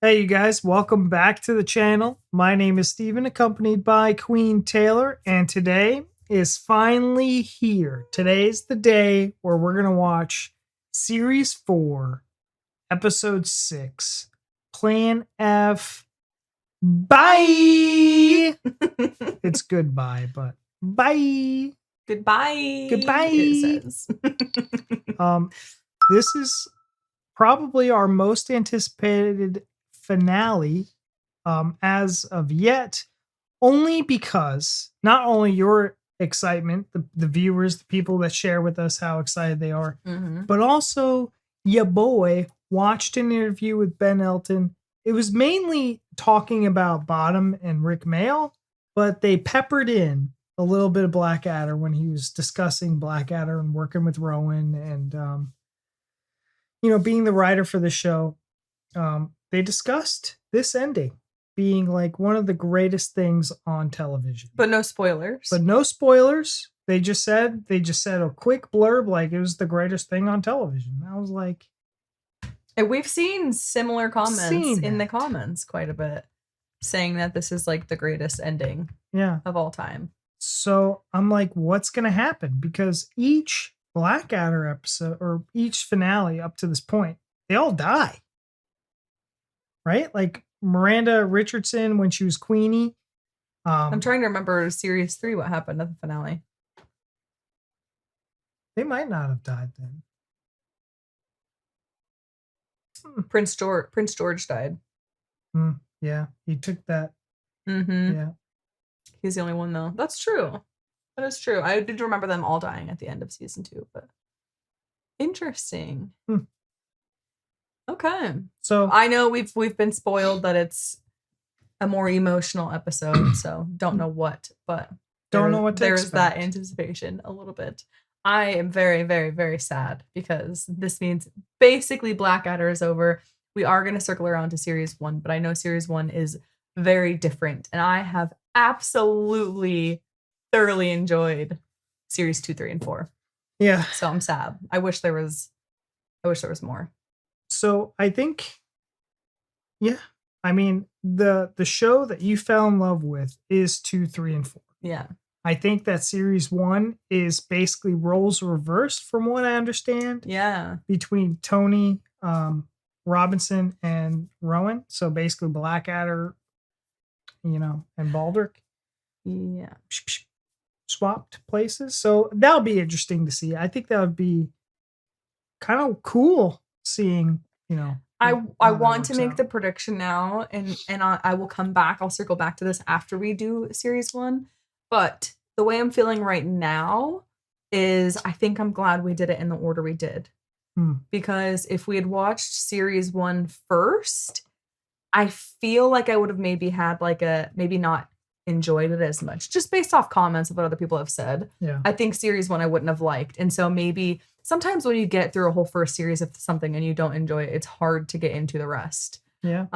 Hey, you guys, welcome back to the channel. My name is Steven, accompanied by Queen Taylor, and today is finally here. Today's the day where we're going to watch Series 4, Episode 6, Plan F. Bye! It's goodbye, but bye! Goodbye. Goodbye! It says. This is probably our most anticipated finale as of yet, only because not only your excitement, the viewers, the people that share with us how excited they are, but also your boy watched an interview with Ben Elton. It was mainly talking about Bottom and Rick Mail, but they peppered in a little bit of Blackadder when he was discussing Blackadder and working with Rowan and being the writer for the show. They discussed this ending being like one of the greatest things on television. But no spoilers. But no spoilers. They just said a quick blurb like it was the greatest thing on television. I was like, and we've seen similar comments in the comments quite a bit saying that this is like the greatest ending of all time. So I'm like, what's going to happen? Because each Blackadder episode or each finale up to this point, they all die. Right? Like Miranda Richardson when she was Queenie. I'm trying to remember Series 3, what happened at the finale. They might not have died then. Prince George died. Yeah, he took that. Yeah. He's the only one though. That's true. That is true. I did remember them all dying at the end of season 2, but interesting. Okay. So I know we've been spoiled that it's a more emotional episode, so don't know what, but there's that anticipation a little bit. I am very, very, very sad because this means basically Blackadder is over. We are going to circle around to Series 1, but I know Series 1 is very different, and I have absolutely thoroughly enjoyed Series 2, 3, and 4. Yeah. So I'm sad. I wish there was more. So I think, I mean, the show that you fell in love with is 2, 3, and 4. Yeah. I think that Series 1 is basically roles reversed from what I understand. Yeah. Between Tony Robinson and Rowan. So basically Blackadder, and Baldrick. Yeah. Swapped places. So that'll be interesting to see. I think that would be kind of cool seeing, I want to make the prediction now and I will come back. I'll circle back to this after we do Series 1. But the way I'm feeling right now is I think I'm glad we did it in the order we did. Because if we had watched Series 1 first, I feel like I would have maybe had maybe not enjoyed it as much, just based off comments of what other people have said. Yeah. I think Series 1 I wouldn't have liked. And so maybe sometimes when you get through a whole first series of something and you don't enjoy it, it's hard to get into the rest. Yeah.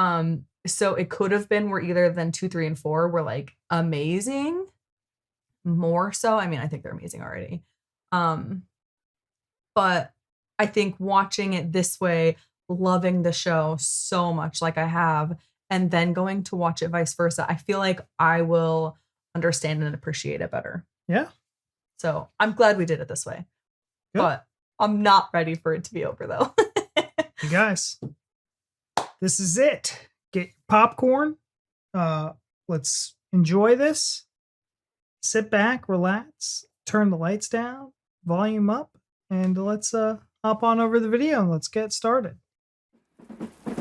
So it could have been where either then 2, 3, and 4 were like amazing. More so. I mean, I think they're amazing already. But I think watching it this way, loving the show so much like I have, and then going to watch it vice versa, I feel like I will understand and appreciate it better. Yeah. So I'm glad we did it this way. Good. But I'm not ready for it to be over though. You guys, this is it. Get popcorn. Let's enjoy this. Sit back, relax, turn the lights down, volume up, and let's hop on over the video and let's get started.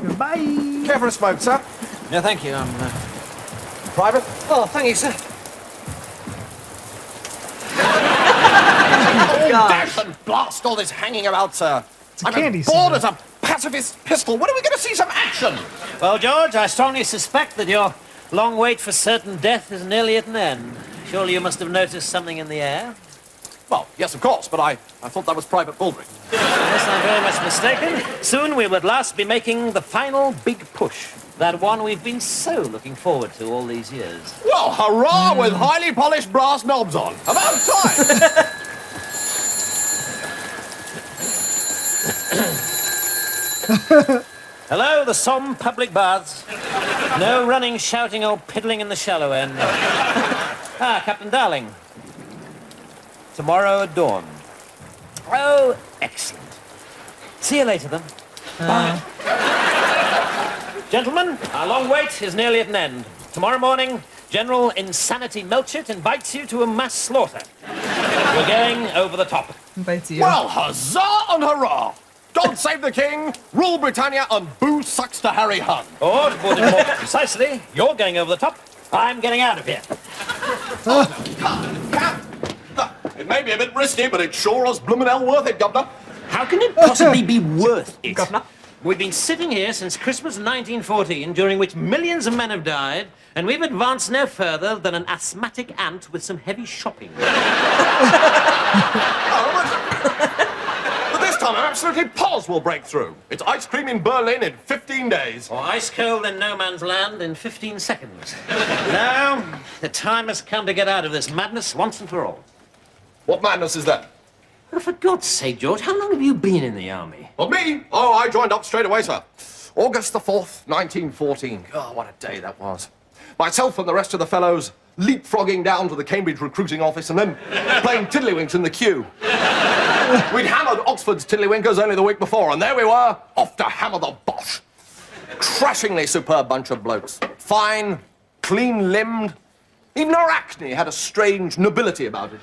Goodbye. Care for a smoke, sir? No, thank you. I'm private. Oh, thank you, sir. Oh, dash and blast all this hanging about, sir. I'm as bored as a pacifist pistol. When are we going to see some action? Well, George, I strongly suspect that your long wait for certain death is nearly at an end. Surely you must have noticed something in the air? Well, yes, of course, but I thought that was Private Baldrick. Unless I'm very much mistaken, soon we will at last be making the final big push. That one we've been so looking forward to all these years. Well, hurrah with highly polished brass knobs on. About time! Hello, the Somme public baths. No running, shouting, or piddling in the shallow end. Captain Darling. Tomorrow at dawn. Oh, excellent. See you later, then. Bye. Gentlemen, our long wait is nearly at an end. Tomorrow morning, General Insanity Melchett invites you to a mass slaughter. We're going over the top. Invites you. Well, huzzah and hurrah! God save the king, rule Britannia, and boo sucks to Harry Hun. Or, to put it more precisely, you're going over the top. I'm getting out of here. It may be a bit risky, but it sure is bloomin' hell worth it, Governor. How can it possibly be worth it? Governor? We've been sitting here since Christmas 1914, during which millions of men have died, and we've advanced no further than an asthmatic ant with some heavy shopping. But this time I'm absolutely positive we'll break through. It's ice cream in Berlin in 15 days. Or ice cold in no man's land in 15 seconds. Now, the time has come to get out of this madness once and for all. What madness is that? Oh, for God's sake, George, how long have you been in the army? Well, me? Oh, I joined up straight away, sir. August the 4th, 1914. Oh, what a day that was. Myself and the rest of the fellows leapfrogging down to the Cambridge recruiting office and then playing tiddlywinks in the queue. We'd hammered Oxford's tiddlywinkers only the week before, and there we were, off to hammer the Boche. Crashingly superb bunch of blokes. Fine, clean-limbed. Even our acne had a strange nobility about it.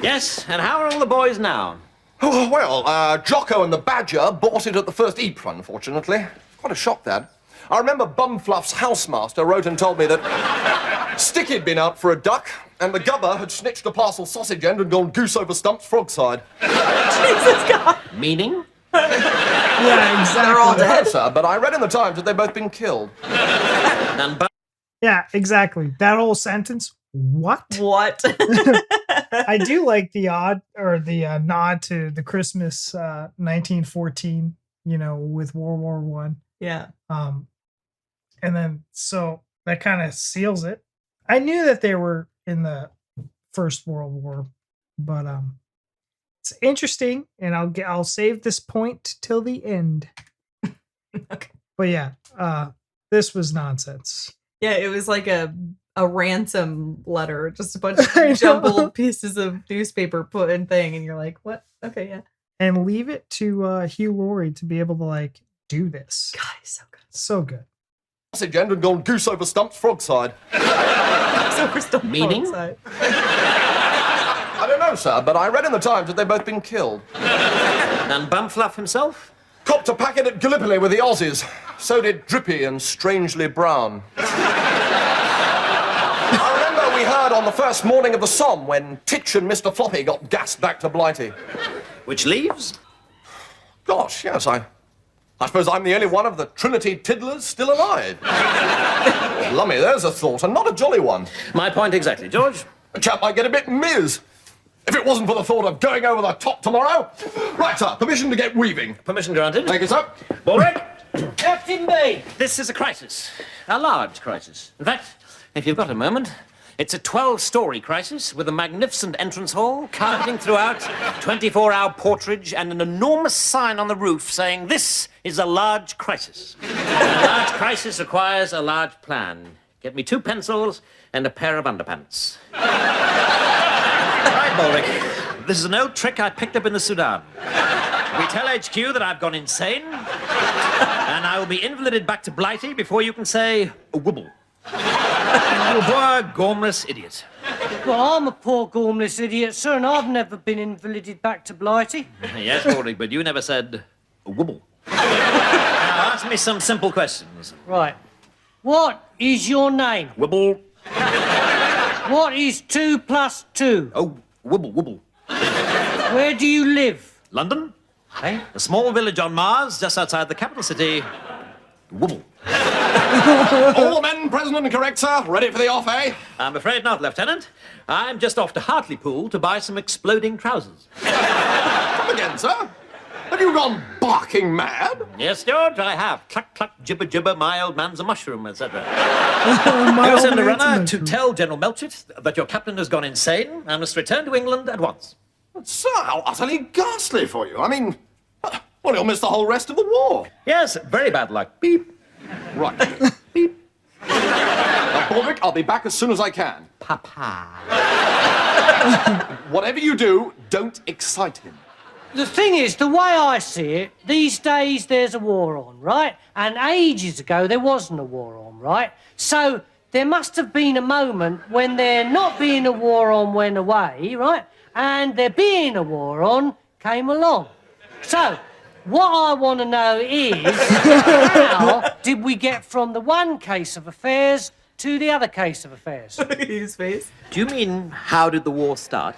Yes, and how are all the boys now? Oh, well, Jocko and the Badger bought it at the first Ypres, unfortunately. Quite a shock, that. I remember Bumfluff's housemaster wrote and told me that Sticky'd been out for a duck, and the Gubber had snitched a parcel sausage end and gone goose over Stump's frog side. Jesus God. Meaning? Yeah, exactly. They're all dead. No, sir, but I read in the Times that they've both been killed. Yeah, exactly. That whole sentence. What? What? I do like the nod to the Christmas 1914, with World War One. Yeah. And then so that kind of seals it. I knew that they were in the First World War, but it's interesting, and I'll save this point till the end. Okay. But yeah, this was nonsense. Yeah, it was like a ransom letter, just a bunch of jumbled pieces of newspaper put in thing, and you're like, what? Okay, yeah. And leave it to Hugh Laurie to be able to do this. God, he's so good. So good. Sausage end and gone goose over Stump's frog side. Meaning? I don't know, sir, but I read in the Times that they've both been killed. And Bumfluff himself? Copped a packet at Gallipoli with the Aussies. So did Drippy and Strangely Brown. I remember we heard on the first morning of the Somme when Titch and Mr. Floppy got gassed back to Blighty. Which leaves? Gosh, yes, I suppose I'm the only one of the Trinity Tiddlers still alive. Lummy, there's a thought, and not a jolly one. My point exactly, George. A chap might get a bit miz if it wasn't for the thought of going over the top tomorrow. Right, sir, permission to get weaving. Permission granted. Thank you, sir. Baldrick. Captain Bay. This is a crisis. A large crisis. In fact, if you've got a moment, it's a 12-story crisis with a magnificent entrance hall, carpeting throughout, 24-hour porterage, and an enormous sign on the roof saying, "This is a large crisis." A large crisis requires a large plan. Get me 2 pencils and a pair of underpants. Right, Baldrick. This is an old trick I picked up in the Sudan. We tell HQ that I've gone insane, and I will be invalided back to Blighty before you can say wibble. You poor, gormless idiot. Well, I'm a poor, gormless idiot, sir, and I've never been invalided back to Blighty. Yes, Baldrick, but you never said wibble. Now, ask me some simple questions. Right. What is your name? Wibble. What is 2 plus 2? Oh, wibble, wibble. Where do you live? London? Eh? A small village on Mars, just outside the capital city. Wibble. All the men present and correct, sir. Ready for the off, eh? I'm afraid not, Lieutenant. I'm just off to Hartlepool to buy some exploding trousers. Come again, sir. Have you gone barking mad? Yes, George, I have. Cluck, cluck, gibber, gibber, my old man's a mushroom, etc. My Go old send a man's runner a to mushroom. tell General Melchett that your captain has gone insane and must return to England at once. Sir, how utterly ghastly for you. I mean, Well, you'll miss the whole rest of the war. Yes, very bad luck. Beep. Right. Beep. Now, Baldrick, I'll be back as soon as I can. Papa. Whatever you do, don't excite him. The thing is, the way I see it, these days there's a war on, right? And ages ago there wasn't a war on, right? So there must have been a moment when there not being a war on went away, right? And there being a war on came along. So what I want to know is, how did we get from the one case of affairs to the other case of affairs? His face. Do you mean, how did the war start?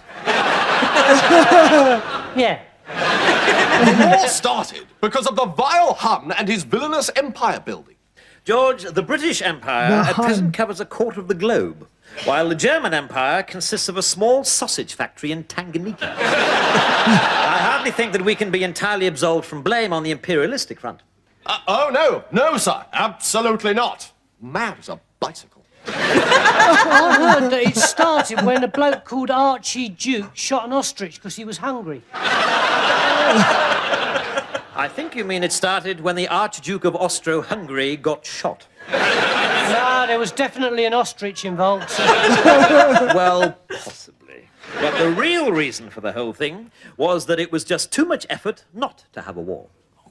Yeah. The war started because of the vile Hun and his villainous empire building. George, the British Empire at present covers a quarter of the globe, while the German Empire consists of a small sausage factory in Tanganyika. I hardly think that we can be entirely absolved from blame on the imperialistic front. Oh, no. No, sir. Absolutely not. Mad as a bicycle. I heard that it started when a bloke called Archie Duke shot an ostrich because he was hungry. I think you mean it started when the Archduke of Austro-Hungary got shot. No, there was definitely an ostrich involved. Well, possibly. But the real reason for the whole thing was that it was just too much effort not to have a war.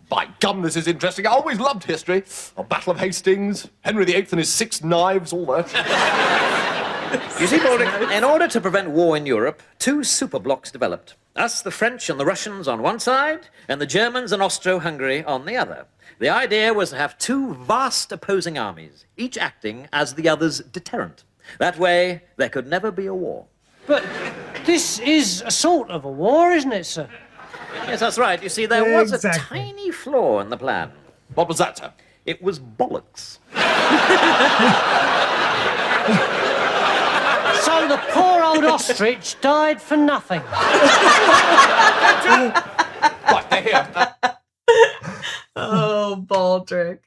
By gum, this is interesting. I always loved history. A Battle of Hastings, Henry VIII and his 6 knives, all that. You see, Baldrick, in order to prevent war in Europe, 2 superblocks developed. Us, the French and the Russians on one side, and the Germans and Austro-Hungary on the other. The idea was to have 2 vast opposing armies, each acting as the other's deterrent. That way, there could never be a war. But this is a sort of a war, isn't it, sir? Yes, that's right. You see, there was a tiny flaw in the plan. What was that, sir? It was bollocks. So the poor old ostrich died for nothing. Right, they're here. Oh, Baldrick.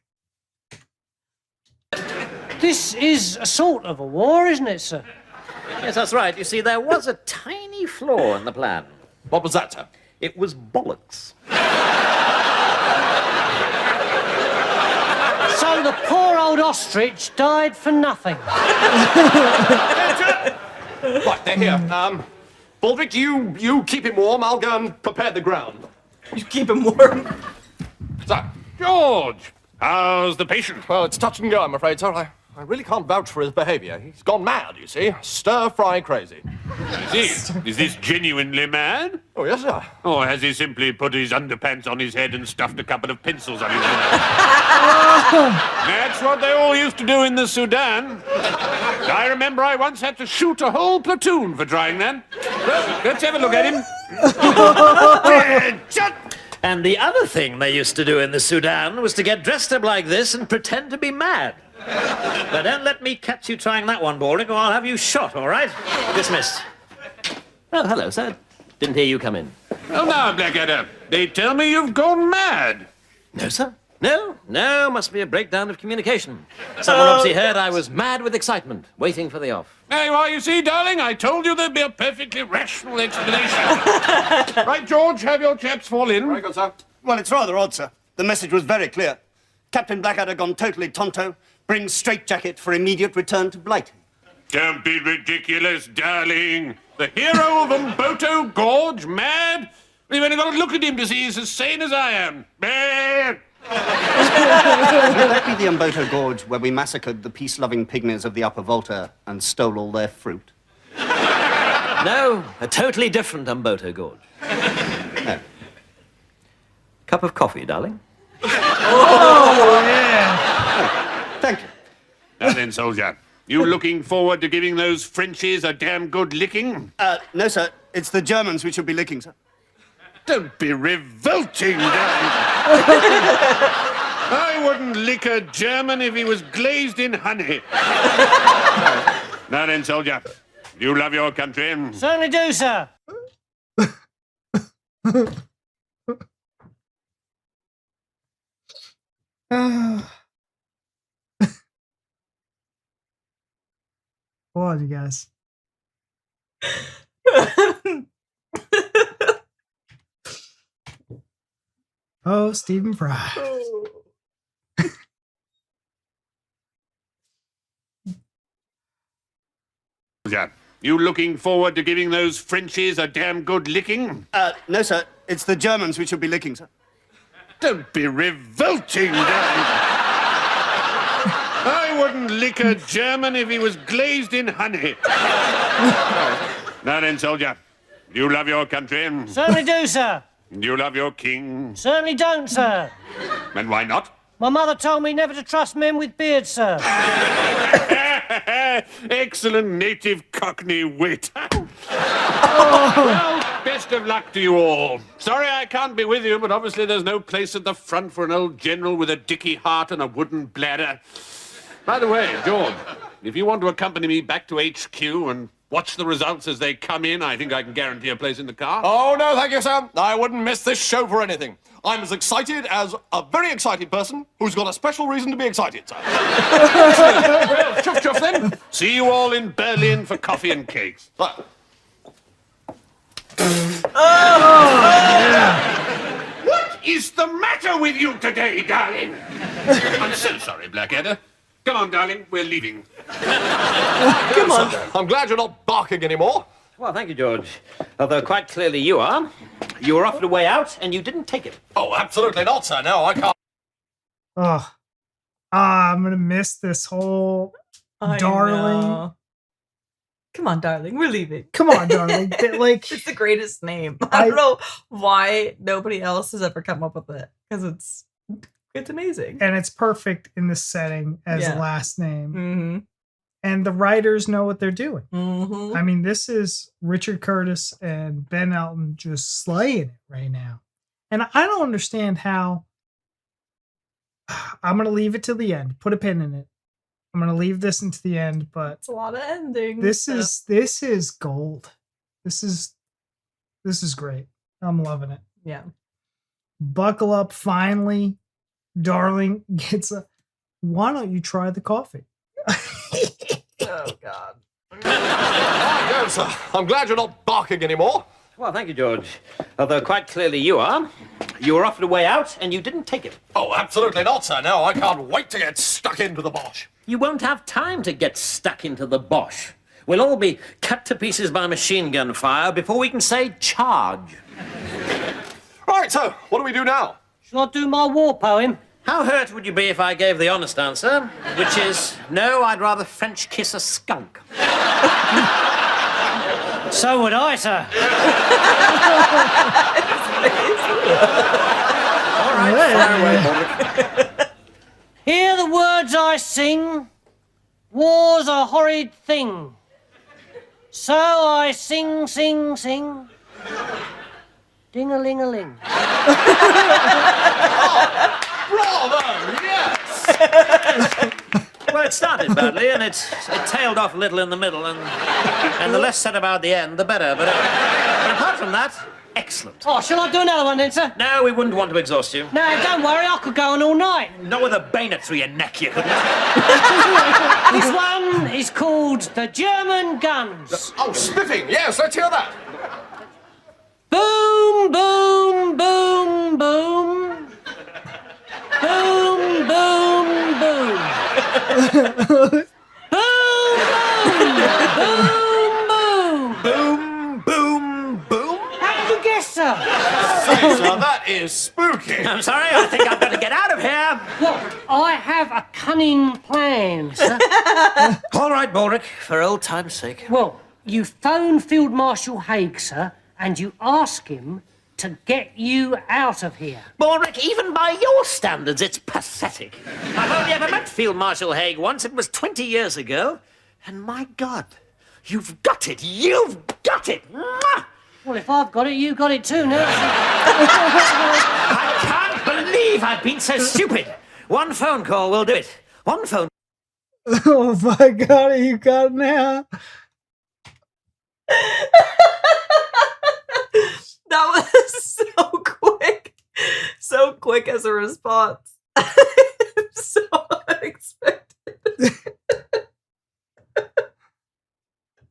This is a sort of a war, isn't it, sir? Yes, that's right. You see, there was a tiny flaw in the plan. What was that, sir? It was bollocks. So the poor old ostrich died for nothing. Right, they're here. Baldrick, you keep him warm. I'll go and prepare the ground. You keep him warm. Sir. George, how's the patient? Well, it's touch and go, I'm afraid, sir. I really can't vouch for his behaviour. He's gone mad, you see. Stir-fry crazy. Is he? Is this genuinely mad? Oh, yes, sir. Or has he simply put his underpants on his head and stuffed a couple of pencils on his nose? That's what they all used to do in the Sudan. I remember I once had to shoot a whole platoon for trying that. Well, let's have a look at him. And the other thing they used to do in the Sudan was to get dressed up like this and pretend to be mad. But don't let me catch you trying that one, Baldrick, or I'll have you shot, all right? Dismissed. Oh, hello, sir. Didn't hear you come in. Well, now, Blackadder, they tell me you've gone mad. No, sir. No, must be a breakdown of communication. Someone obviously heard I was mad with excitement, waiting for the off. There you are, you see, darling. I told you there'd be a perfectly rational explanation. Right, George, have your chaps fall in. Very good, sir. Well, it's rather odd, sir. The message was very clear. Captain Blackadder gone totally tonto, brings straitjacket for immediate return to Blight. Don't be ridiculous, darling. The hero of Umboto Gorge, mad? You've only got to look at him to see he's as sane as I am. Mad! Would that be the Umboto Gorge where we massacred the peace-loving pygmies of the Upper Volta and stole all their fruit? No, a totally different Umboto Gorge. No. Cup of coffee, darling? Thank you. Now then, soldier, you looking forward to giving those Frenchies a damn good licking? No, sir. It's the Germans we should be licking, sir. Don't be revolting, darling. I wouldn't lick a German if he was glazed in honey. Now then, soldier, you love your country? Certainly do, sir. What, you guys? Oh, Stephen Fry. Yeah. You looking forward to giving those Frenchies a damn good licking? No, sir. It's the Germans we should be licking, sir. Don't be revolting, darling. I wouldn't lick a German if he was glazed in honey. Now then, soldier. You love your country? Certainly do, sir. You love your king? Certainly don't, sir. And why not? My mother told me never to trust men with beards, sir. Excellent native Cockney wit. Well, best of luck to you all. Sorry I can't be with you, but obviously there's no place at the front for an old general with a dicky heart and a wooden bladder. By the way, George, if you want to accompany me back to HQ and watch the results as they come in, I think I can guarantee a place in the car. Oh, no, thank you, sir. I wouldn't miss this show for anything. I'm as excited as a very excited person who's got a special reason to be excited, sir. Well, chuff chuff then. See you all in Berlin for coffee and cakes. Well, What is the matter with you today, darling? I'm so sorry, Blackadder. Come on, darling, we're leaving. come on. I'm glad you're not barking anymore. Well, thank you, George. Although quite clearly you are. You were offered a way out, and you didn't take it. Oh, absolutely not, sir. No, I can't. Oh, I'm gonna miss this whole darling. Know. Come on, darling, we're leaving. Come on, darling. Like, it's the greatest name. I don't know why nobody else has ever come up with it, because it's amazing. And it's perfect in the setting as a last name. Mm-hmm. And the writers know what they're doing. Mm-hmm. I mean, this is Richard Curtis and Ben Elton just slaying it right now. And I don't understand how. I'm going to leave it to the end. Put a pin in it. I'm going to leave this into the end, but it's a lot of endings. This is gold. This is great. I'm loving it. Yeah. Buckle up. Finally, darling gets a. Why don't you try the coffee? Oh, God. Go, sir. I'm glad you're not barking anymore. Well, thank you, George. Although quite clearly you are. You were offered a way out, and you didn't take it. Oh, absolutely not, sir. No, I can't wait to get stuck into the Bosch. You won't have time to get stuck into the Bosch. We'll all be cut to pieces by machine gun fire before we can say charge. Right, so what do we do now? Shall I do my war poem? How hurt would you be if I gave the honest answer, which is, no, I'd rather French kiss a skunk? So would I, sir. All right, fire away, Baldrick. Hear the words I sing. War's a horrid thing. So I sing, sing, sing. Ding-a-ling-a-ling. Bravo! Yes! Well, it started badly, and it tailed off a little in the middle, and the less said about the end, the better. But apart from that, excellent. Oh, shall I do another one then, sir? No, we wouldn't want to exhaust you. No, don't worry, I could go on all night. Not with a bayonet through your neck, you couldn't. This one is called The German Guns. Oh, spiffing! Yes, let's hear that. Boom, boom, boom, boom. Boom, boom, boom. Boom, boom, boom, boom. Boom, boom, boom. How did you guess, sir? Say, sir, that is spooky. I'm sorry, I think I've got to get out of here. Well, I have a cunning plan, sir. All right, Baldrick, for old time's sake. Well, you phone Field Marshal Haig, sir, and you ask him to get you out of here. Baldrick, even by your standards, it's pathetic. I've only ever met Field Marshal Haig once. It was 20 years ago. And my God, you've got it. You've got it. Mwah! Well, if I've got it, you got it too, now. I can't believe I've been so stupid. One phone call will do it. One phone. Oh my God, you got it now. That was so quick. So quick as a response. So unexpected.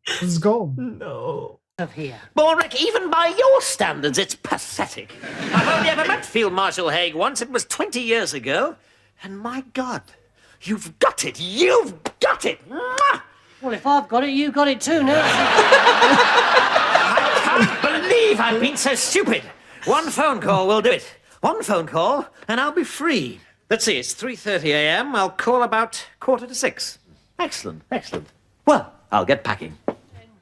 This is gold. No. of here. Baldrick, even by your standards, it's pathetic. I've only ever met Field Marshal Haig once. It was 20 years ago. And my God, you've got it. You've got it. Mwah! Well, if I've got it, you got it too, now. I can't believe I've been so stupid. One phone call will do it. One phone call, and I'll be free. Let's see, it's 3:30 a.m. I'll call about 5:45. Excellent, excellent. Well, I'll get packing.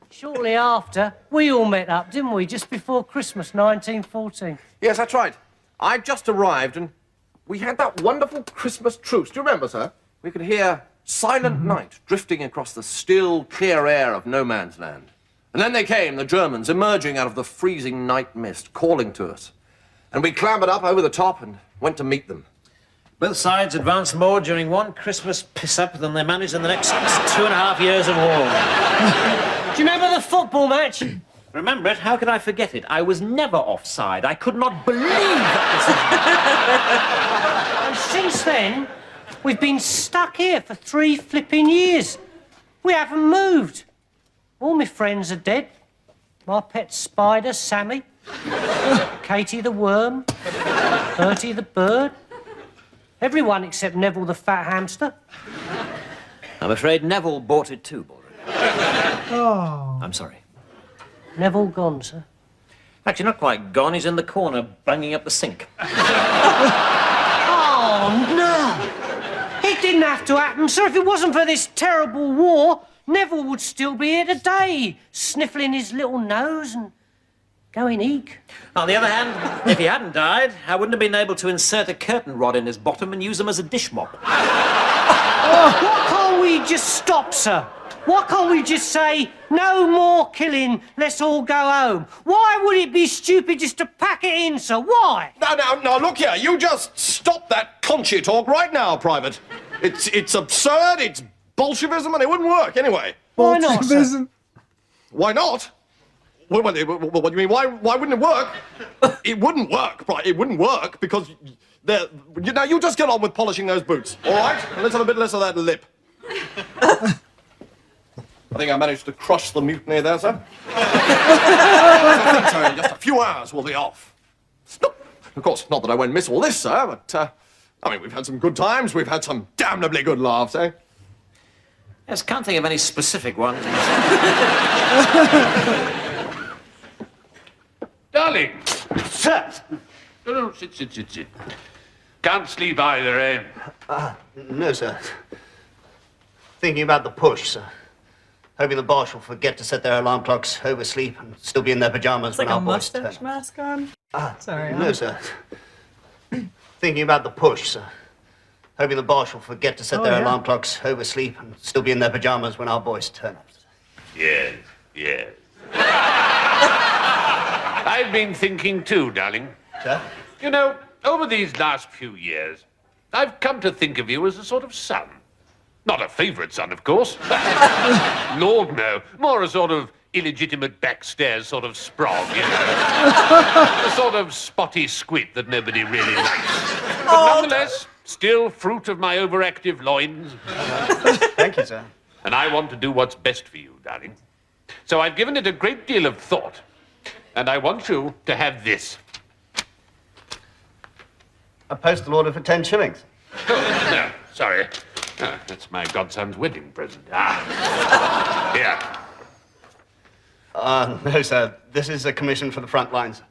Shortly after, we all met up, didn't we? Just before Christmas, 1914. Yes, that's right. I just arrived and we had that wonderful Christmas truce. Do you remember, sir? We could hear Silent Night drifting across the still, clear air of no man's land. And then they came, the Germans, emerging out of the freezing night mist, calling to us. And we clambered up over the top and went to meet them. Both sides advanced more during one Christmas piss-up than they managed in the next 2.5 years of war. Do you remember the football match? Remember it? How could I forget it? I was never offside. I could not believe that And since then, we've been stuck here for 3 flipping years. We haven't moved. All my friends are dead. My pet spider, Sammy. Katie the worm. Bertie the bird. Everyone except Neville the fat hamster. I'm afraid Neville bought it too, Baldrick. Oh. I'm sorry. Neville gone, sir. Actually, not quite gone. He's in the corner, banging up the sink. Oh, no! It didn't have to happen, sir. If it wasn't for this terrible war, Neville would still be here today, sniffling his little nose and going eek. On the other hand, if he hadn't died, I wouldn't have been able to insert a curtain rod in his bottom and use him as a dish mop. Why can't we just stop, sir? Why can't we just say, no more killing, let's all go home? Why would it be stupid just to pack it in, sir? Why? Now, look here. You just stop that conchy talk right now, Private. It's absurd, it's Bolshevism, and it wouldn't work anyway. Why not, sir? Bolshevism. Why not? What do you mean? Why wouldn't it work? It wouldn't work, right? It wouldn't work because now you just get on with polishing those boots, all right? And let's have a bit less of that lip. I think I managed to crush the mutiny there, sir. I think so. In just a few hours, we'll be off. Of course, not that I won't miss all this, sir, but I mean, we've had some good times. We've had some damnably good laughs, eh? Yes, can't think of any specific ones. Darling. Sir. No, sit. Can't sleep either, eh? No, sir. Thinking about the push, sir. Hoping the Boche will forget to set their alarm clocks, oversleep, and still be in their pajamas It's when like a our boys turn. mustache mask on. Sorry. No, sir. Thinking about the push, sir. Hoping the Boche will forget to set their alarm clocks, oversleep, and still be in their pajamas when our boys turn up. Yes. I've been thinking too, darling. Sir? You know, over these last few years, I've come to think of you as a sort of son. Not a favourite son, of course. Lord, no. More a sort of illegitimate backstairs sort of sprog, you know. A sort of spotty squid that nobody really likes. But nonetheless, still fruit of my overactive loins. Thank you, sir. And I want to do what's best for you, darling. So I've given it a great deal of thought. And I want you to have this. A postal order for 10 shillings. Oh, no, sorry. That's my godson's wedding present. Here. No, sir. This is a commission for the front lines.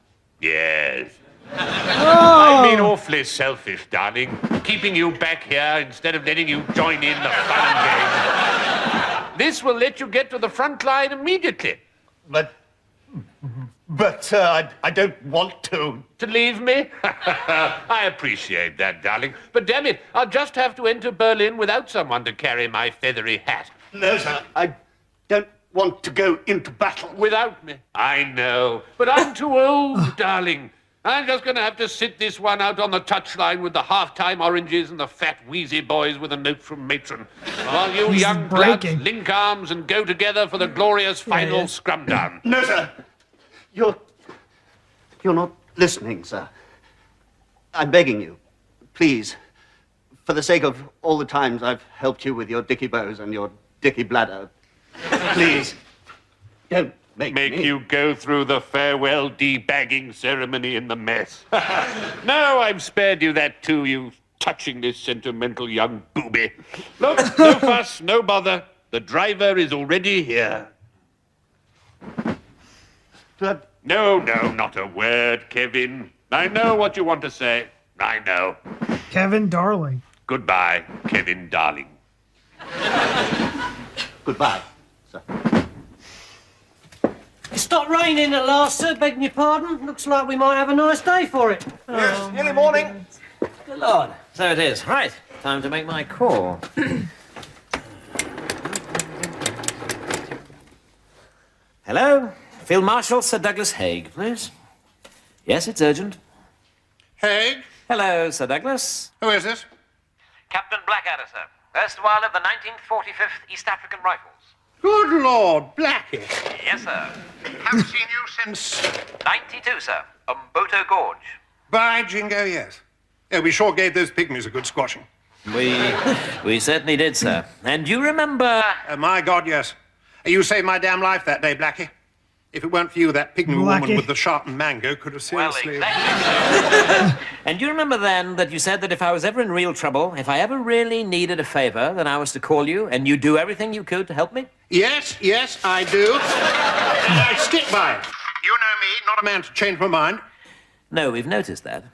Yes. I've been awfully selfish, darling, keeping you back here instead of letting you join in the fun and games. This will let you get to the front line immediately. But, sir, I don't want to. To leave me? I appreciate that, darling. But damn it, I'll just have to enter Berlin without someone to carry my feathery hat. No, sir. I don't want to go into battle. Without me? I know. But I'm too old, darling. I'm just going to have to sit this one out on the touchline with the half-time oranges and the fat, wheezy boys with a note from matron. While you young bloods link arms and go together for the glorious final scrum down. No, sir. You're not listening, sir. I'm begging you, please, for the sake of all the times I've helped you with your dicky bows and your dicky bladder, please, don't Make you go through the farewell debagging ceremony in the mess. Now I've spared you that too, you touchingly sentimental young booby. Look, no fuss, no bother. The driver is already here. No, not a word, Kevin. I know what you want to say. I know. Kevin Darling. Goodbye, Kevin Darling. Goodbye, sir. It stopped raining at last, sir. Begging your pardon. Looks like we might have a nice day for it. Yes, nearly morning. Good Lord. So it is. Right. Time to make my call. Hello? Field Marshal Sir Douglas Haig, please. Yes, it's urgent. Haig? Hello, Sir Douglas. Who is this? Captain Blackadder, sir. Erstwhile of the 1945th East African Rifles. Good Lord, Blackie. Yes, sir. Haven't seen you since... 92, sir. Umboto Gorge. By jingo, yes. Yeah, we sure gave those pygmies a good squashing. We certainly did, sir. And you remember... My God, yes. You saved my damn life that day, Blackie. If it weren't for you, that pygmy woman with the sharpened mango could have seriously... Well, exactly. And you remember then that you said that if I was ever in real trouble, if I ever really needed a favor, then I was to call you, and you'd do everything you could to help me? Yes, I do. I stick by it. You know me, not a man to change my mind. No, we've noticed that.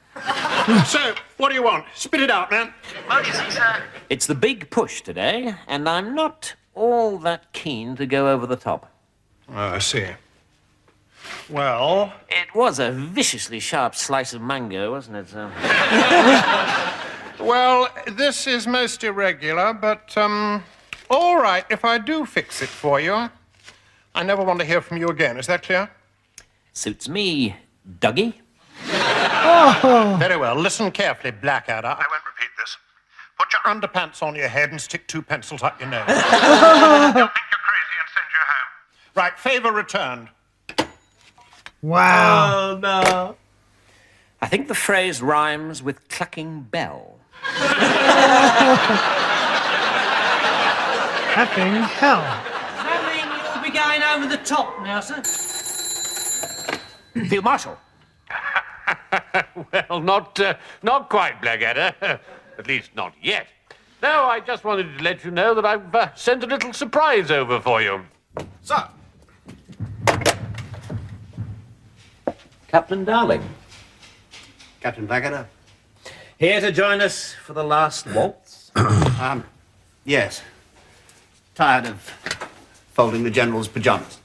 So, what do you want? Spit it out, man. Emergency, sir. It's the big push today, and I'm not all that keen to go over the top. Oh, I see. Well... It was a viciously sharp slice of mango, wasn't it, sir? Well, this is most irregular, but, all right, if I do fix it for you, I never want to hear from you again. Is that clear? Suits me, Dougie. Oh. Very well. Listen carefully, Blackadder. I won't repeat this. Put your underpants on your head and stick 2 pencils up your nose. They'll think you're crazy and send you home. Right, favor returned. Wow. Oh, no. I think the phrase rhymes with clucking bell. Effing hell. Does that mean you'll be going over the top now, sir? Field Marshal. Well, not quite, Blackadder. At least not yet. No, I just wanted to let you know that I've sent a little surprise over for you. Sir. Captain Darling. Captain Blackadder? Here to join us for the last waltz? Yes. Tired of folding the General's pajamas.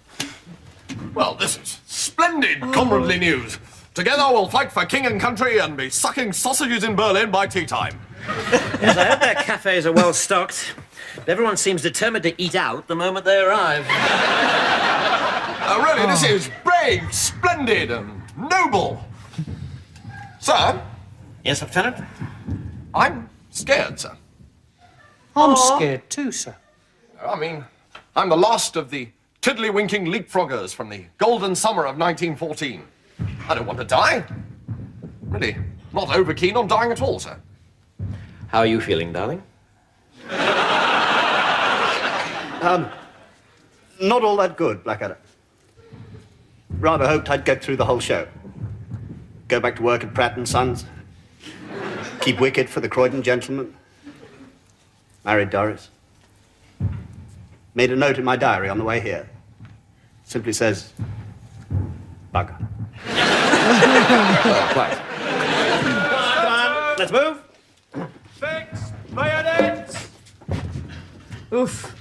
Well, this is splendid comradely news. Together we'll fight for king and country and be sucking sausages in Berlin by tea time. Yes, I hope their cafes are well stocked. Everyone seems determined to eat out the moment they arrive. Really, this is brave, splendid, and noble. Sir? Yes, Lieutenant? I'm scared, sir. I'm scared too, sir. I mean, I'm the last of the tiddly-winking leapfroggers from the golden summer of 1914. I don't want to die. Really, not over keen on dying at all, sir. How are you feeling, darling? Not all that good, Blackadder. Rather hoped I'd get through the whole show. Go back to work at Pratt & Sons. Keep wicket for the Croydon gentleman. Married Doris. Made a note in my diary on the way here. Simply says, bugger. Oh, quite. Come on, let's move. Fix bayonets! Oof.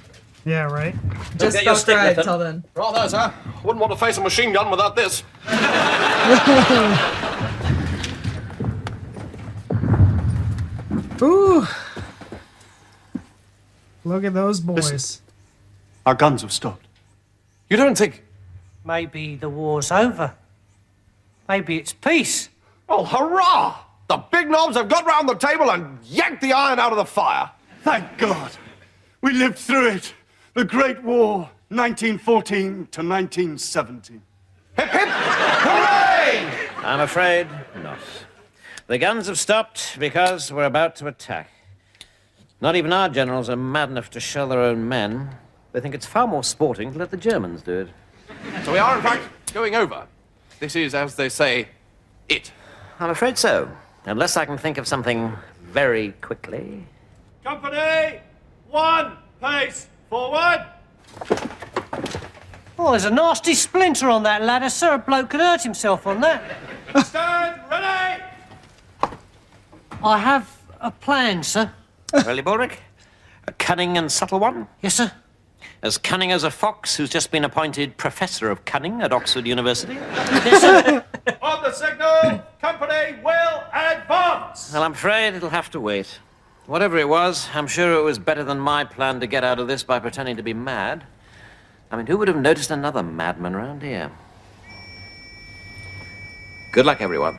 Yeah, right. Just get your felt stick, right Nathan. till then. Rather, sir. Wouldn't want to face a machine gun without this. Ooh. Look at those boys. Listen. Our guns have stopped. You don't think... Maybe the war's over. Maybe it's peace. Oh, hurrah! The big knobs have got round the table and yanked the iron out of the fire. Thank God. We lived through it. The Great War, 1914 to 1917. Hip, hip, hooray! I'm afraid not. The guns have stopped because we're about to attack. Not even our generals are mad enough to shell their own men. They think it's far more sporting to let the Germans do it. So we are, in fact, going over. This is, as they say, it. I'm afraid so. Unless I can think of something very quickly. Company, 1 pace forward. Oh, there's a nasty splinter on that ladder, sir. A bloke could hurt himself on that. Stand ready. I have a plan, sir. Really, Baldrick? A cunning and subtle one? Yes, sir. As cunning as a fox who's just been appointed Professor of Cunning at Oxford University? Yes, sir. On the signal, company will advance. Well, I'm afraid it'll have to wait. Whatever it was, I'm sure it was better than my plan to get out of this by pretending to be mad. I mean, who would have noticed another madman around here? Good luck, everyone.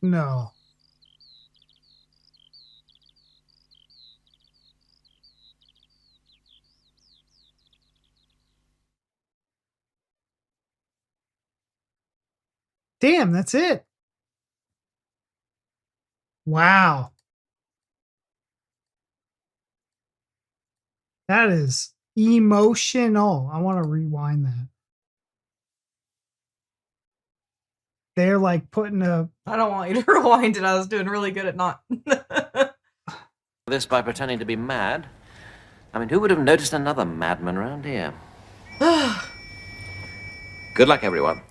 No. Damn, that's it. Wow. That is emotional. I want to rewind that. They're like putting a... I don't want you to rewind it. I was doing really good at not. This by pretending to be mad. I mean, who would have noticed another madman around here? Good luck, everyone.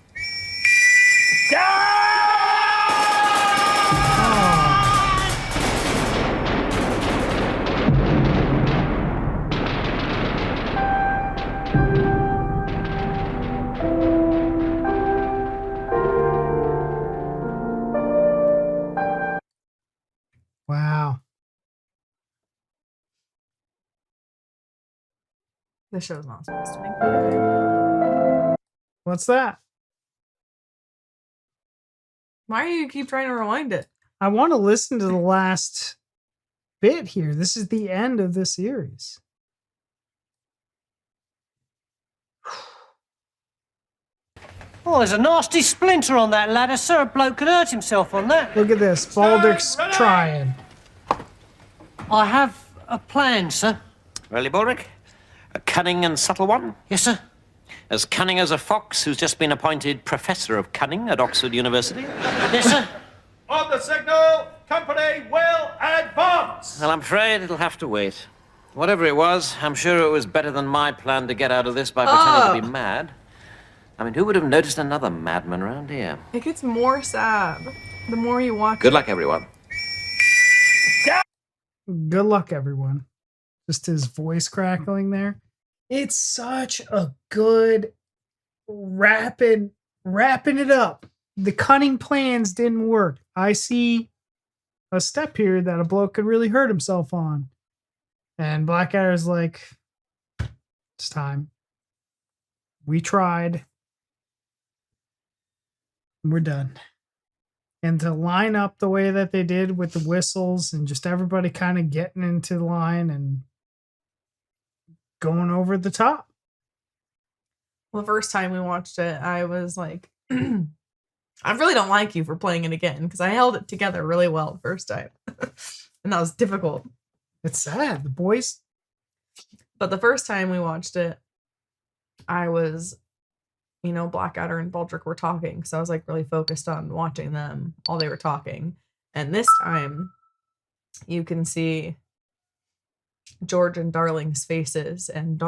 Wow. The show's not supposed to make me cry. What's that? Why do you keep trying to rewind it? I want to listen to the last bit here. This is the end of the series. Oh, there's a nasty splinter on that ladder, sir. A bloke could hurt himself on that. Look at this. Baldrick's trying. I have a plan, sir. Really, Baldrick? A cunning and subtle one? Yes, sir. As cunning as a fox who's just been appointed Professor of Cunning at Oxford University? Yes, sir. On the signal, company will advance. Well, I'm afraid it'll have to wait. Whatever it was, I'm sure it was better than my plan to get out of this by pretending to be mad. I mean, who would have noticed another madman around here? It gets more sad the more you watch. Good luck, everyone. Good luck, everyone. Just his voice crackling there. It's such a good wrapping it up. The cunning plans didn't work. I see a step here that a bloke could really hurt himself on. And Blackadder's like, it's time. We tried. We're done. And to line up the way that they did with the whistles and just everybody kind of getting into line and going over the top. Well, the first time we watched it, I was like, I really don't like you for playing it again because I held it together really well the first time. And that was difficult. It's sad. The boys. But the first time we watched it, I was, Blackadder and Baldrick were talking. So I was like really focused on watching them while they were talking. And this time you can see George and Darling's faces, and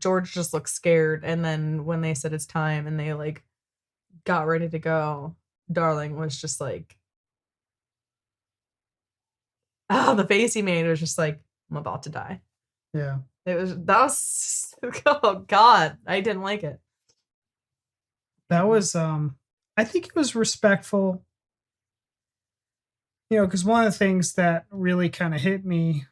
George just looks scared. And then when they said it's time and they like got ready to go, Darling was just like, oh, the face he made was just like, I'm about to die. Yeah. Oh God, I didn't like it. That was, I think it was respectful. Because one of the things that really kind of hit me,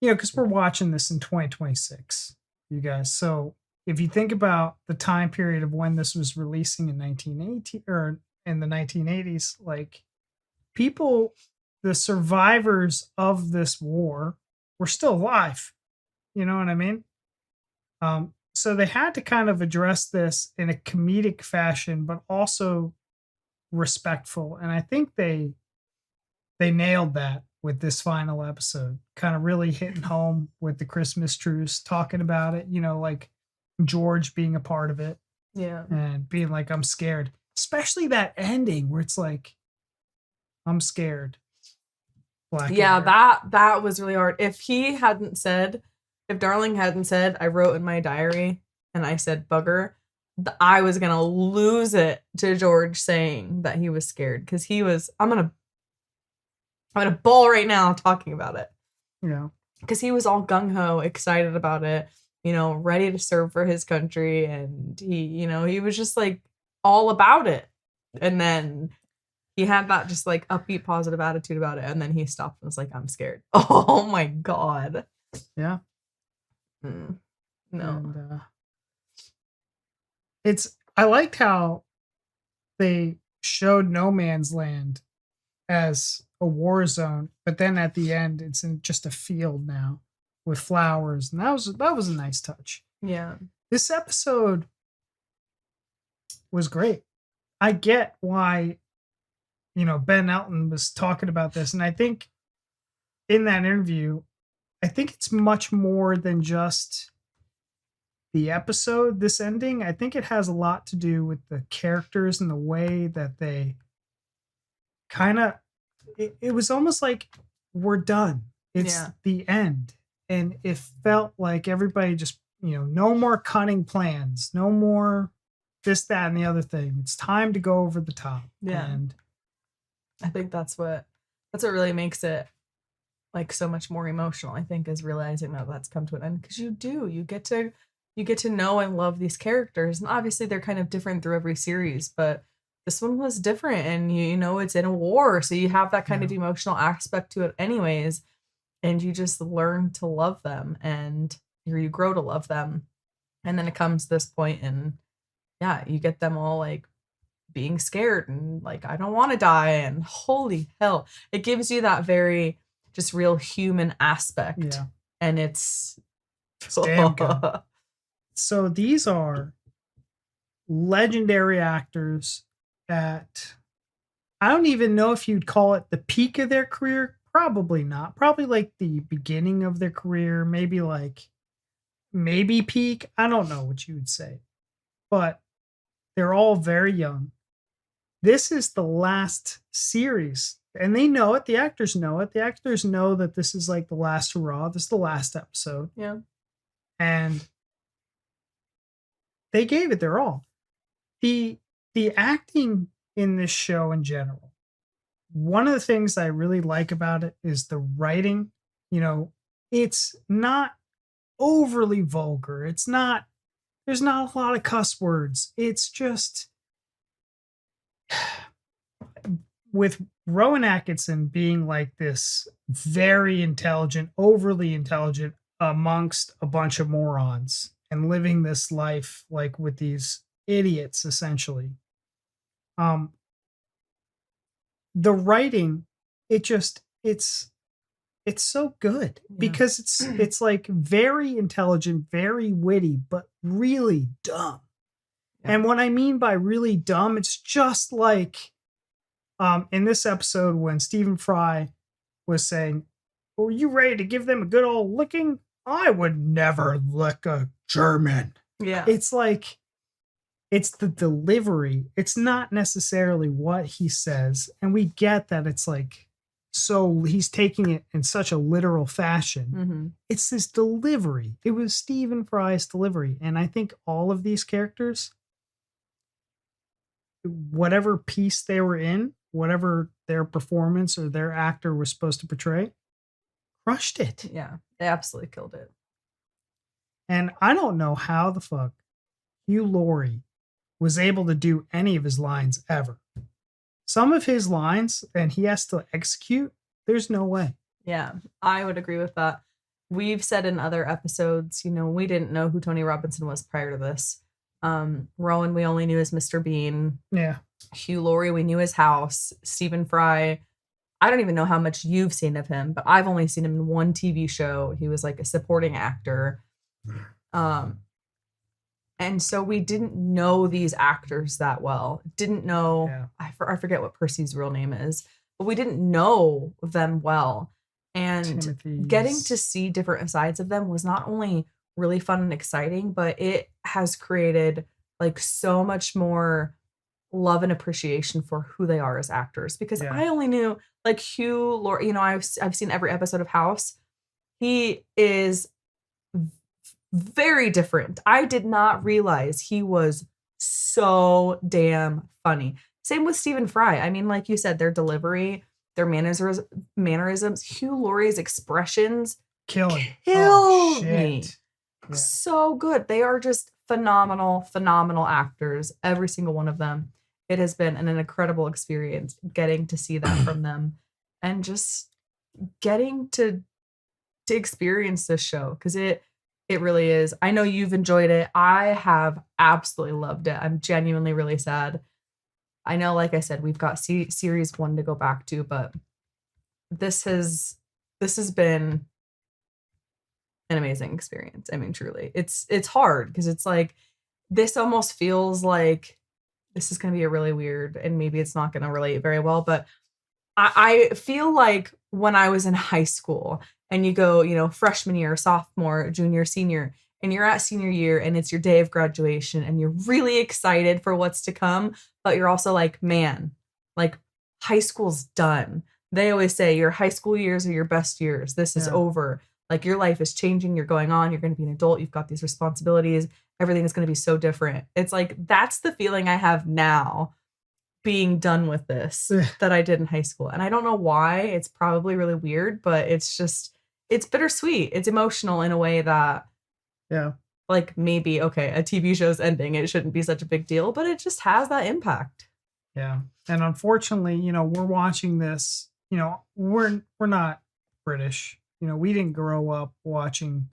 because we're watching this in 2026, you guys. So if you think about the time period of when this was releasing in 1980 or in the 1980s, like people, the survivors of this war were still alive. You know what I mean? So they had to kind of address this in a comedic fashion, but also respectful. And I think they nailed that with this final episode, kind of really hitting home with the Christmas truce, talking about it, like George being a part of it. Yeah. And being like, I'm scared. Especially that ending where it's like, I'm scared. Blackadder. Yeah, that was really hard. If Darling hadn't said, I wrote in my diary and I said bugger, I was going to lose it to George saying that he was scared because I'm going to bawl right now talking about it. Yeah. Because he was all gung-ho, excited about it, ready to serve for his country. And he was just like all about it. And then he had that just like upbeat, positive attitude about it. And then he stopped and was like, I'm scared. Oh my God. Yeah. No. And, I liked how they showed No Man's Land as a war zone, but then at the end it's in just a field now with flowers, and that was a nice touch. Yeah. This episode was great. I get why Ben Elton was talking about this, and I think in that interview, I think it's much more than just the episode, this ending. I think it has a lot to do with the characters and the way that they kind of, it was almost like we're done. It's the end. And it felt like everybody just, no more cunning plans, no more this, that, and the other thing. It's time to go over the top. Yeah. And I think that's what really makes it like so much more emotional, I think, is realizing that that's come to an end. Because you get to know and love these characters. And obviously they're kind of different through every series, but this one was different, and it's in a war, so you have that kind of emotional aspect to it anyways, and you just learn to love them, and you grow to love them. And then it comes to this point, and you get them all like being scared and like, I don't want to die, and holy hell, it gives you that very just real human aspect. And it's damn good. So these are legendary actors at, I don't even know if you'd call it the peak of their career. Probably not. Probably like the beginning of their career. Maybe peak. I don't know what you would say. But they're all very young. This is the last series. And they know it. The actors know it. The actors know that this is like the last hurrah. This is the last episode. Yeah. And they gave it their all. The acting in this show in general, one of the things I really like about it is the writing. It's not overly vulgar. There's not a lot of cuss words. It's just with Rowan Atkinson being like this very intelligent, overly intelligent amongst a bunch of morons and living this life like with these idiots essentially. The writing, it's so good because it's like very intelligent, very witty, but really dumb. And what I mean by really dumb, it's just like in this episode when Stephen Fry was saying, "Are you ready to give them a good old licking? I would never lick a German." Yeah. It's like, it's the delivery. It's not necessarily what he says. And we get that it's like, so he's taking it in such a literal fashion. Mm-hmm. It's this delivery. It was Stephen Fry's delivery. And I think all of these characters, whatever piece they were in, whatever their performance or their actor was supposed to portray, crushed it. Yeah, they absolutely killed it. And I don't know how the fuck Hugh Laurie was able to do any of his lines ever. Some of his lines, and he has to execute, there's no way. Yeah, I would agree with that. We've said in other episodes, we didn't know who Tony Robinson was prior to this. Rowan, we only knew as Mr. Bean. Yeah. Hugh Laurie, we knew his house. Stephen Fry, I don't even know how much you've seen of him, but I've only seen him in one TV show. He was like a supporting actor. And so we didn't know these actors that well. Didn't know, I forget what Percy's real name is, but we didn't know them well. And getting to see different sides of them was not only really fun and exciting, but it has created like so much more love and appreciation for who they are as actors. Because I only knew like Hugh Laurie, I've seen every episode of House. He is very different. I did not realize he was so damn funny. Same with Stephen Fry. I mean, like you said, their delivery, their mannerisms, Hugh Laurie's expressions killed me. Yeah. So good. They are just phenomenal actors. Every single one of them. It has been an incredible experience getting to see that from them and just getting to experience this show because it really is. I know you've enjoyed it. I have absolutely loved it. I'm genuinely really sad. I know, like I said, we've got series 1 to go back to, but this has been an amazing experience. I mean, truly, it's hard because it's like this almost feels like this is going to be a really weird, and maybe it's not going to relate very well, but I feel like when I was in high school and you go, freshman year, sophomore, junior, senior, and you're at senior year and it's your day of graduation and you're really excited for what's to come, but you're also like, man, like high school's done. They always say your high school years are your best years. This is over. Like your life is changing. You're going on. You're going to be an adult. You've got these responsibilities. Everything is going to be so different. It's like, that's the feeling I have now being done with this that I did in high school. And I don't know why. It's probably really weird, but it's bittersweet. It's emotional in a way that, like maybe, okay, a TV show's ending. It shouldn't be such a big deal, but it just has that impact. Yeah. And unfortunately, we're watching this, we're not British. We didn't grow up watching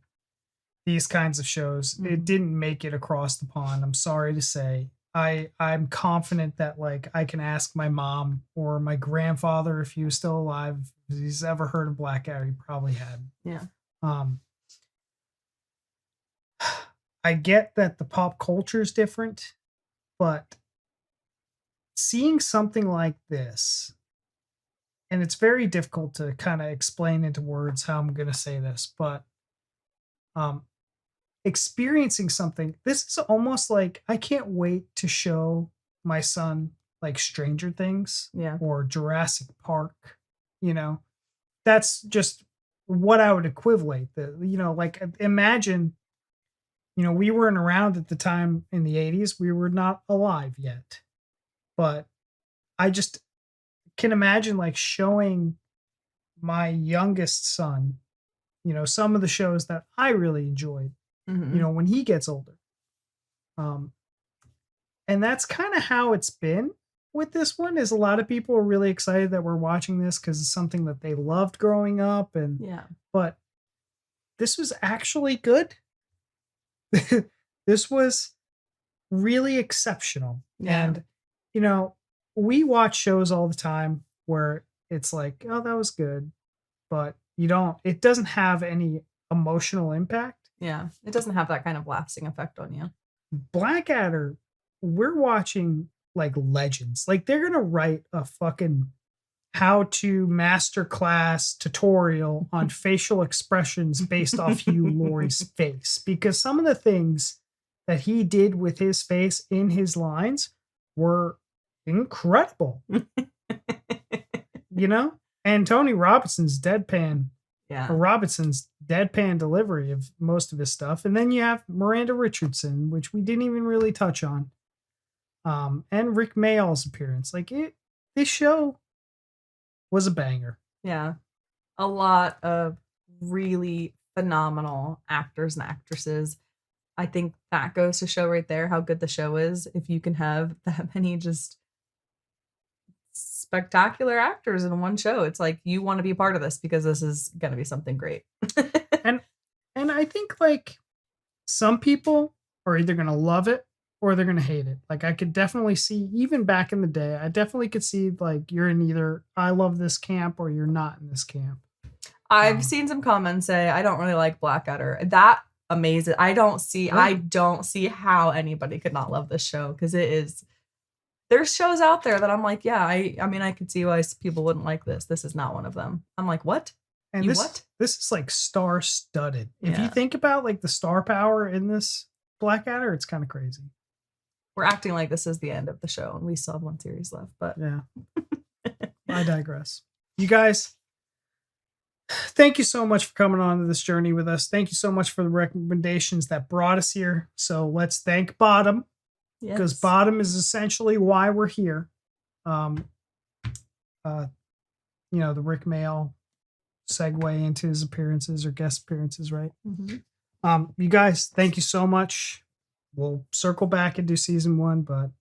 these kinds of shows. Mm-hmm. It didn't make it across the pond. I'm sorry to say. I'm confident that like I can ask my mom or my grandfather if he was still alive, if he's ever heard of Blackadder. He probably had. Yeah. I get that the pop culture is different, but seeing something like this, and it's very difficult to kind of explain into words how I'm going to say this, but experiencing something, this is almost like I can't wait to show my son like Stranger Things or Jurassic Park. That's just what I would equivalent. Like imagine, we weren't around at the time in the 80s. We were not alive yet, but I just can imagine like showing my youngest son, some of the shows that I really enjoyed, when he gets older. And that's kind of how it's been with this one. Is a lot of people are really excited that we're watching this because it's something that they loved growing up. But this was actually good. This was really exceptional. And, we watch shows all the time where it's like, oh, that was good. But it doesn't have any emotional impact. Yeah. It doesn't have that kind of lasting effect on you. Blackadder, we're watching like legends. Like they're going to write a fucking how-to masterclass tutorial on facial expressions based off Hugh Laurie's face. Because some of the things that he did with his face in his lines were incredible. And Tony Robinson's deadpan delivery of most of his stuff. And then you have Miranda Richardson, which we didn't even really touch on. and Rick Mayall's appearance. Like this show was a banger. Yeah. A lot of really phenomenal actors and actresses. I think that goes to show right there how good the show is. If you can have that many just spectacular actors in one show, it's like you want to be a part of this because this is going to be something great. and I think like some people are either going to love it or they're going to hate it. Like I could definitely see, even back in the day, I definitely could see like you're in either I love this camp or you're not in this camp. I've seen some comments say I don't really like Blackadder. That amazing. I don't see how anybody could not love this show, because it is. There's shows out there that I'm like, yeah, I mean, I could see why people wouldn't like this. This is not one of them. I'm like, what? And this is like star studded. If you think about like the star power in this Blackadder, it's kind of crazy. We're acting like this is the end of the show and we still have one series left, but yeah. I digress. You guys, thank you so much for coming on to this journey with us. Thank you so much for the recommendations that brought us here. So let's thank Bottom, because Bottom is essentially why we're here. The Rick Mayall segue into his appearances or guest appearances, right? Mm-hmm. You guys, thank you so much. We'll circle back and do season 1, but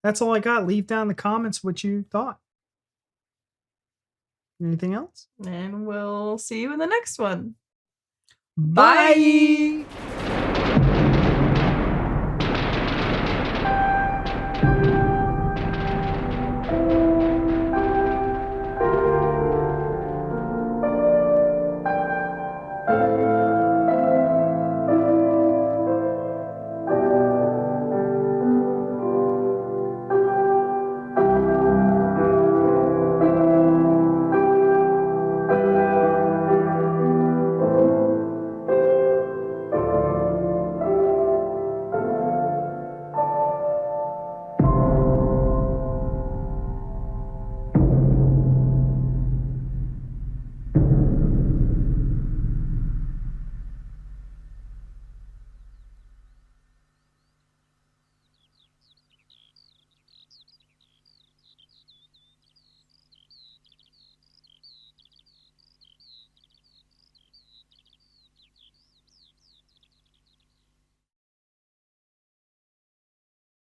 that's all I got. Leave down in the comments what you thought. Anything else? And we'll see you in the next one. Bye.